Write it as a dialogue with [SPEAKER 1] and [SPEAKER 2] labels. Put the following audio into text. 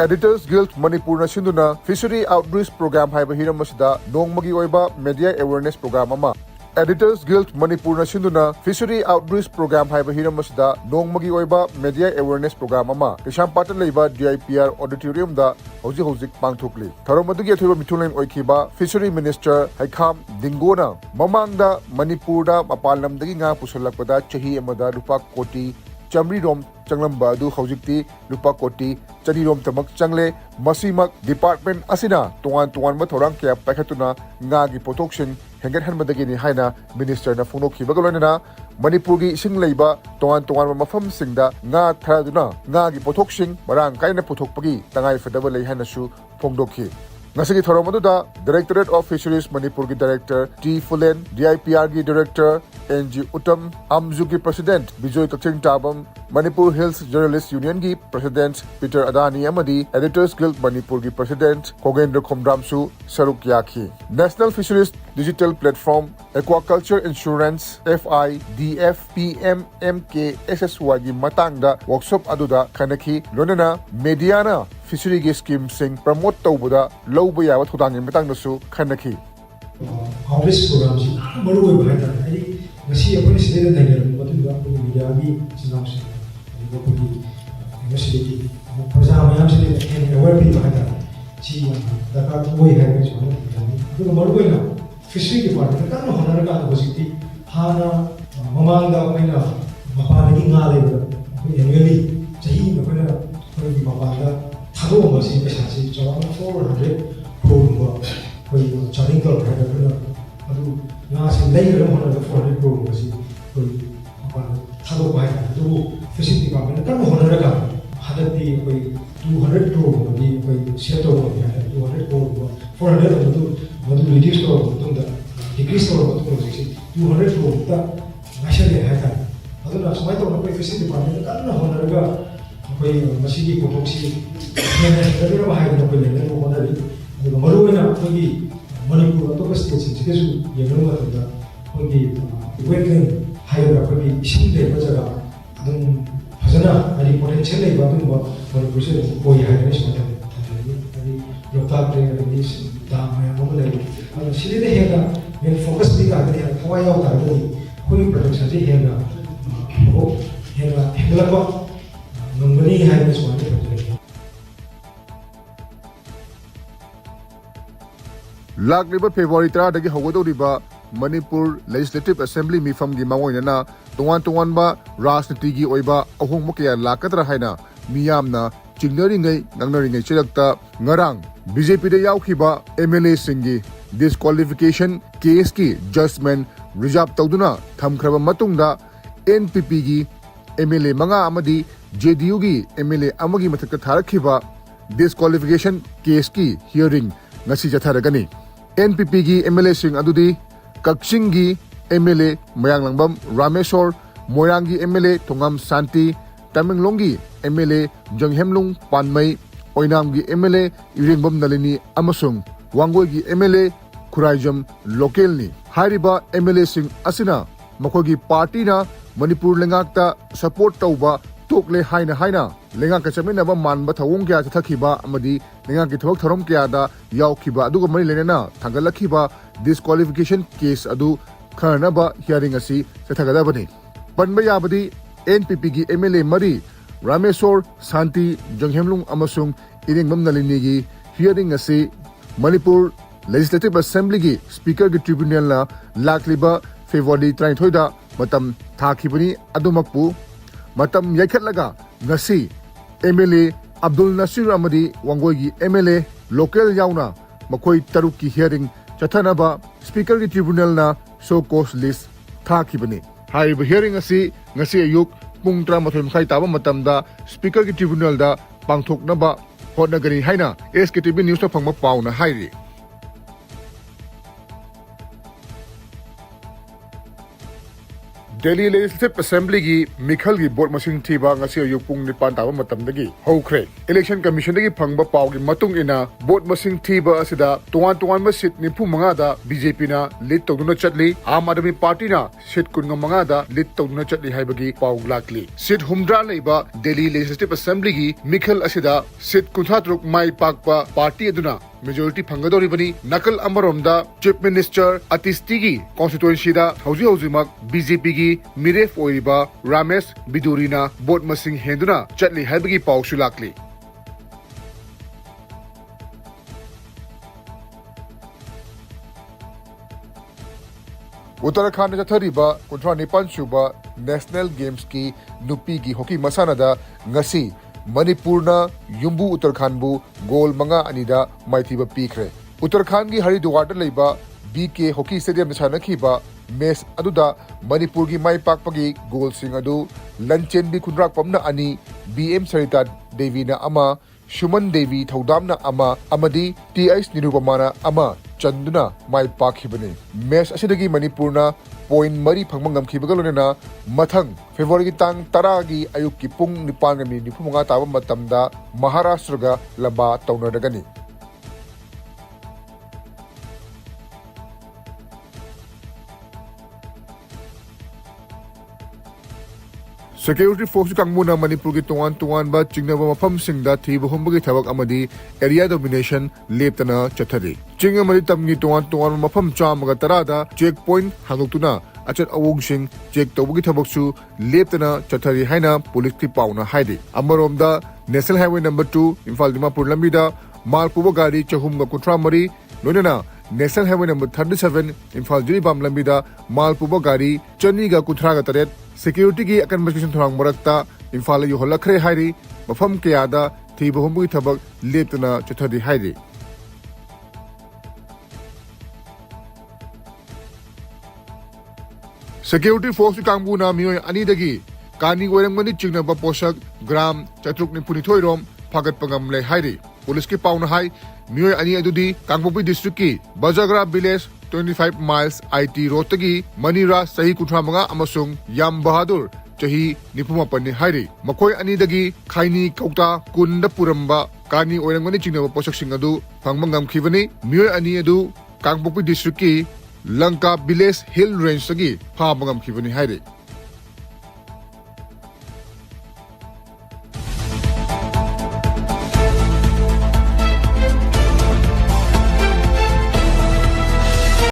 [SPEAKER 1] Editors Guild Manipur na sinduna Fishery Outreach Program haiba hiram masida nongmagi oiba media awareness program ama. Editors Guild Manipur na sinduna Fishery Outreach Program haiba hiram masida nongmagi oiba media awareness program ama. Kishampatan leiba DIPR auditorium da hojik pangthokli. Tharom adugi athoiba mithulain oikiba Fishery Minister Haikham Dingona mamangda Manipur da mapalamdagi nga pusalakpada chahi amada rupa koti chamri rom changlamba adu hojikti lupa koti chani rom tamak changle masimak department asina tuan ma thorang kya pakhatuna nga gi potokshin hengat hanmadagi ni haina minister na phunokhi bagalona Manipur gi ising leiba tuan mafam singda nga thraduna nga gi potokshin marang kaina pothokpagi tangai fadaba lei hanasu phongdokhi Ngasigi Thoromaduda, Directorate of Fisheries Manipur ki Director T. Fulen, DIPR ki Director NG Uttam, Amzu ki President Bijoy Kakching Tabam, Manipur Hills Journalists Union ki President Peter Adani Amadi, Editors Guild Manipur ki President Kogendra Khomdramsu Saruk Yaki. National Fisheries Digital Platform, Aquaculture Insurance, FI, DF, PM, MK, SSY ki Matangda Workshop Aduda Kanaki, Lonana, Mediana, Fishery ki scheme sing promote tawbuda lawba yawa thudang in matang nasu khanaki
[SPEAKER 2] outreach program si maru oi bhai ta ai ngasi apni side da ngai matu da apni media gi sinam se ko ki ngasi ki praja mayam se ni aware bi bhai ta chi da ka koi hai me chona du maru oi na fishery department ka no honar ka ko sikti hana mamang da maina mapa ni nga le ko annually chahi ma ko ko mapa da Thado masi pesasi jawa 400 crore koi charting kar bhai da adu na se lai ra hona 400 crore masi koi apa thado bhai adu fishery department kan hona ra ka hadati koi 200 crore madi koi share to 200 crore 400 madu reduce to tum da decrease to tum 200 crore ta nashale hai ta adu na samai to koi fishery department kan hona ra ka koi masigi potoksi Tapi bahaya nak boleh nak bukan dari. Kalau malu nak pergi Manipur atau ke state sini, kita yang rumah tu dah pergi weekend hire nak pergi isin deh macam apa. Dan pasana ada potential lagi baru buat Manipur se boleh hire ni semua tu. Jadi lokal player ni dah macam apa lagi. Kalau sini deh yang fokus di kat dia, kawai yang tak ada ni, kau production je yang apa membeli hire ni semua tu.
[SPEAKER 1] Lagliba February 3 dagi hawgadoriba Manipur Legislative Assembly mifam gi mangoinana tuan ba rajniti gi oiba ahong mokya lakatra haina miyamna chingnari ngai nangnari ngai chirakta ngarang BJP da yaukhiba MLA singi disqualification case ki judgment reserve tawduna thamkhraba matungda NPP gi MLA manga amadi JDU gi MLA amagi mathakta tharakhiba disqualification case ki hearing ngasi jatharagani NPP gi MLA sing adudi Kakching gi MLA Mayanglangbam Rameshwar Moirang gi MLA Thongam Santi Tamenglong gi MLA Jonghemlung Panmai Oinam gi MLA Iringbam Nalini amasung Wangoi gi MLA Khuraijam Local ni hairiba MLA sing asina makogi party na Manipur lengakta support tauba tokle haina lenga ka chaminaba manba thawong kya thakhiba amadi lenga ki thok thorom kya da yaukhiba aduga mari lenena thangalakhiba disqualification case adu kharnaba hearing asi sathagada bani panba yabadi NPP gi MLA mari Rameshwar Santi Jonghemlung amasung Iringbam Nalini gi hearing asi Manipur Legislative Assembly gi Speaker gi Tribunal na lakliba February 23 da matam thakibani adumakpu matam yaikhatlaga ngasi MLA Abdul Nasir amadi Wangoi gi MLA local yauna makhoi taruk ki hearing chathanaba Speaker ki Tribunal na show cause list thakibani haiba hearing asi ngasi ayuk pung 13:30 taba matamda Speaker ki Tribunal da pangthoknaba hotnagani haina SKTV news na phangma pauna hairi Delhi Legislative Assembly gi Mikhal gi board masing thiba ngasi ayuk pung 9 tawa matamdagi hokre. Election Commission dagi phangba paw gi matung ina board masing thiba asida tuan ma seat 95 da BJP na lead tawduna chatli, Aam Aadmi Party na seat 15 da lead tawduna chatli haibagi paw lakli. Seat humdra leiba Delhi Legislative Assembly gi Mikhal asida seat 63 mai pakpa party aduna majority phangadoribani nakal amaromda Chief Minister Atistigi constituency da hauji mak BJP gi miref oiriba Ramesh Bidurina board masing henduna chatli haibagi pawsu lakli. Uttarakhand jathariba 19 suba National Games ki nupi gi hockey masana da ngasi Manipur na Yumbu Uttarakhand bu goal 5-2 da maithiba pikre. Uttarakhand gi Haridwar da leiba BK Hockey Stadium na sanakhiba match aduda Manipur gi mai pakpagi goal sing adu Lanchen bi Khudrak pamna ani BM Sarita Devi na ama Shuman Devi Thodam na ama amadi TS Nirupamana ama Chanduna mai pakhibani. Match asidagi Manipur na point mari phangma ngamkhibaga lonena mathang February gi tang 10 gi ayuk ki pung 9:95 tawa matamda Maharashtra ga lamba taunadagani. Security Force kangmuna Manipur gi tuan ba chingnaba mafam singda thiba humbagi thabak amadi area domination leptana chathari. Ching amadi tamgi tuan mafam chamaga tarada checkpoint hangoktuna achat awung sing check tawagi thabaksu leptana chathari haina police ki pauna haidi. Amaromda National Highway number 2 Imphal Dimapur lambida malpuba gari chahumga kuntramari loinana National Highway number 37 Imphal Jiribam lambida malpuba gari chaniga kunthraga taret security gi akan investigation thorang morakta Imphal yu holakhre hairi mafam kayada thiba humbui thabak leptana chathadi hairi. Security Force kangbu na miyoi ani dagi kani oirangmani chingnaba posak gram chatruk ni punithoi rom phagat pangam le hairi. Police ki pauna hai miyoi ani adudi Kangpopi district ki Bajagra village 25 miles IT road tagi Manira sahi 35 amasung Yam Bahadur chahi 94 ni hairi. Makoi ani dagi khaini kaukta kunda puramba kani oirangmani chingnaba posak sing adu phangma ngamkhibani. Miyoi ani adu Kangpopi district ki Lanka village hill range tagi pha mangam khibani hairi.